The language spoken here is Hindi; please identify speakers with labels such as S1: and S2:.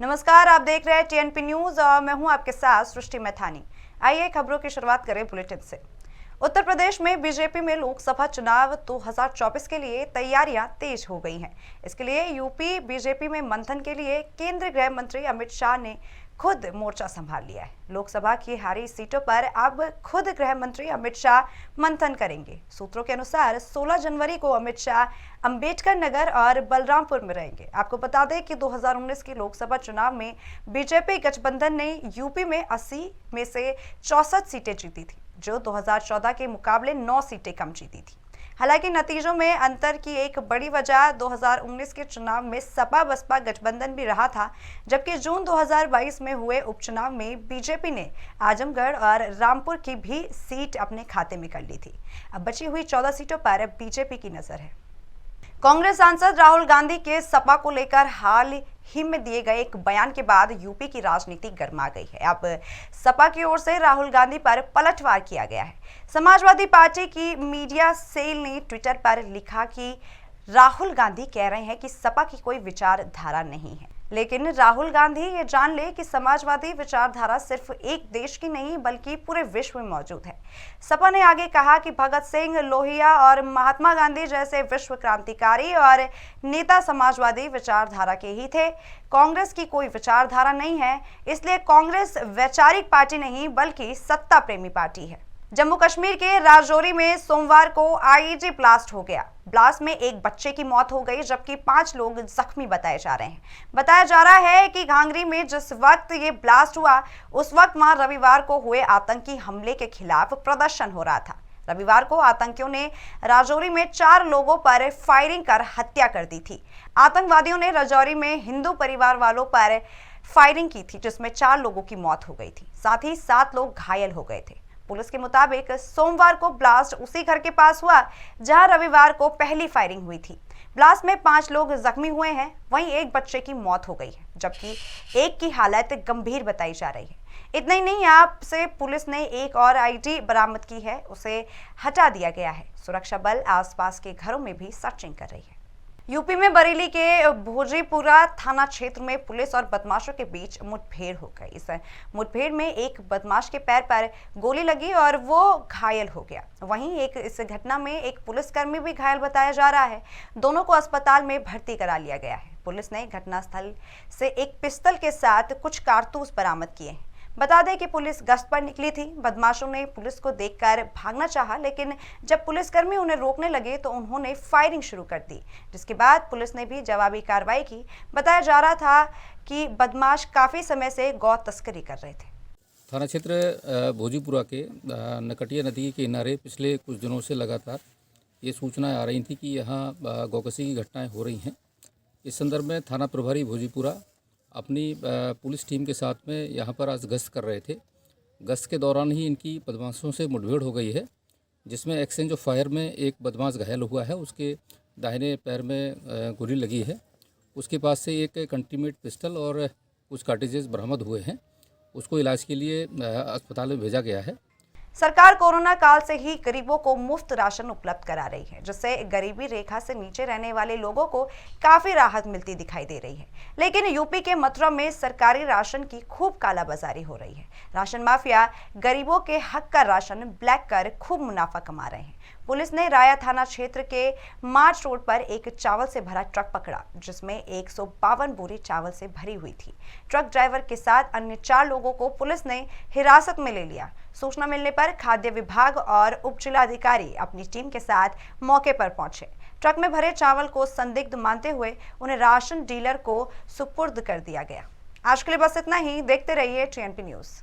S1: नमस्कार, आप देख रहे हैं टीएनपी न्यूज और मैं हूं आपके साथ सृष्टि मैथानी। आइए खबरों की शुरुआत करें बुलेटिन से। उत्तर प्रदेश में बीजेपी में लोकसभा चुनाव 2024 के लिए तैयारियां तेज हो गई हैं। इसके लिए यूपी बीजेपी में मंथन के लिए केंद्रीय गृह मंत्री अमित शाह ने खुद मोर्चा संभाल लिया है। लोकसभा की हारी सीटों पर अब खुद गृह मंत्री अमित शाह मंथन करेंगे। सूत्रों के अनुसार 16 जनवरी को अमित शाह अंबेडकर नगर और बलरामपुर में रहेंगे। आपको बता दें कि 2019 की लोकसभा चुनाव में बीजेपी गठबंधन ने यूपी में 80 में से 64 सीटें जीती थी, जो 2014 के मुकाबले 9 सीटें कम जीती थी। हालांकि नतीजों में अंतर की एक बड़ी वजह 2019 के चुनाव में सपा बसपा गठबंधन भी रहा था, जबकि जून 2022 में हुए उपचुनाव में बीजेपी ने आजमगढ़ और रामपुर की भी सीट अपने खाते में कर ली थी। अब बची हुई 14 सीटों पर बीजेपी की नजर है। कांग्रेस सांसद राहुल गांधी के सपा को लेकर हाल ही में दिए गए एक बयान के बाद यूपी की राजनीति गर्मा गई है। अब सपा की ओर से राहुल गांधी पर पलटवार किया गया है। समाजवादी पार्टी की मीडिया सेल ने ट्विटर पर लिखा कि राहुल गांधी कह रहे हैं कि सपा की कोई विचारधारा नहीं है, लेकिन राहुल गांधी ये जान ले कि समाजवादी विचारधारा सिर्फ एक देश की नहीं बल्कि पूरे विश्व में मौजूद है। सपा ने आगे कहा कि भगत सिंह, लोहिया और महात्मा गांधी जैसे विश्व क्रांतिकारी और नेता समाजवादी विचारधारा के ही थे। कांग्रेस की कोई विचारधारा नहीं है, इसलिए कांग्रेस वैचारिक पार्टी नहीं बल्कि सत्ता प्रेमी पार्टी है। जम्मू कश्मीर के राजौरी में सोमवार को आईईडी ब्लास्ट हो गया। ब्लास्ट में एक बच्चे की मौत हो गई, जबकि 5 लोग जख्मी बताए जा रहे हैं। बताया जा रहा है कि घांगरी में जिस वक्त ये ब्लास्ट हुआ, उस वक्त वहां रविवार को हुए आतंकी हमले के खिलाफ प्रदर्शन हो रहा था। रविवार को आतंकियों ने राजौरी में 4 लोगों पर फायरिंग कर हत्या कर दी थी। आतंकवादियों ने राजौरी में हिंदू परिवार वालों पर फायरिंग की थी, जिसमें 4 लोगों की मौत हो गई थी, साथ ही 7 लोग घायल हो गए थे। पुलिस के मुताबिक सोमवार को ब्लास्ट उसी घर के पास हुआ जहां रविवार को पहली फायरिंग हुई थी। ब्लास्ट में 5 लोग जख्मी हुए हैं, वहीं एक बच्चे की मौत हो गई है, जबकि एक की हालत गंभीर बताई जा रही है। इतना ही नहीं, आपसे पुलिस ने एक और आईडी बरामद की है, उसे हटा दिया गया है। सुरक्षा बल आसपास के घरों में भी सर्चिंग कर रही है। यूपी में बरेली के भोजीपुरा थाना क्षेत्र में पुलिस और बदमाशों के बीच मुठभेड़ हो गई। इस मुठभेड़ में एक बदमाश के पैर पर गोली लगी और वो घायल हो गया। वहीं इस घटना में एक पुलिसकर्मी भी घायल बताया जा रहा है। दोनों को अस्पताल में भर्ती करा लिया गया है। पुलिस ने घटनास्थल से एक पिस्तौल के साथ कुछ कारतूस बरामद किए हैं। बता दें कि पुलिस गश्त पर निकली थी। बदमाशों ने पुलिस को देखकर भागना चाहा, लेकिन जब पुलिसकर्मी उन्हें रोकने लगे तो उन्होंने फायरिंग शुरू कर दी, जिसके बाद पुलिस ने भी जवाबी कार्रवाई की। बताया जा रहा था कि बदमाश काफी समय से गौ तस्करी कर रहे थे।
S2: थाना क्षेत्र भोजीपुरा के नकटिया नदी के किनारे पिछले कुछ दिनों से लगातार ये सूचनाएं आ रही थी कि यहाँ गौकसी की घटनाएं हो रही हैं। इस संदर्भ में थाना प्रभारी भोजीपुरा अपनी पुलिस टीम के साथ में यहाँ पर आज गश्त कर रहे थे। गश्त के दौरान ही इनकी बदमाशों से मुठभेड़ हो गई है, जिसमें एक्सचेंज ऑफ फायर में एक बदमाश घायल हुआ है। उसके दाहिने पैर में गोली लगी है। उसके पास से एक कंटीमेट पिस्टल और कुछ कार्टिजेस बरामद हुए हैं। उसको इलाज के लिए अस्पताल में भेजा गया है।
S1: सरकार कोरोना काल से ही गरीबों को मुफ्त राशन उपलब्ध करा रही है, जिससे गरीबी रेखा से नीचे रहने वाले लोगों को काफी राहत मिलती दिखाई दे रही है। लेकिन यूपी के मथुरा में सरकारी राशन की खूब कालाबाजारी हो रही है। राशन माफिया गरीबों के हक का राशन ब्लैक कर खूब मुनाफा कमा रहे हैं। पुलिस ने राया थाना क्षेत्र के मार्च रोड पर एक चावल से भरा ट्रक पकड़ा, जिसमें 152 बोरी चावल से भरी हुई थी। ट्रक ड्राइवर के साथ अन्य 4 लोगों को पुलिस ने हिरासत में ले लिया। सूचना मिलने पर खाद्य विभाग और उप जिलाधिकारी अपनी टीम के साथ मौके पर पहुंचे। ट्रक में भरे चावल को संदिग्ध मानते हुए उन्हें राशन डीलर को सुपुर्द कर दिया गया। आज के लिए बस इतना ही। देखते रहिए टीएनपी न्यूज।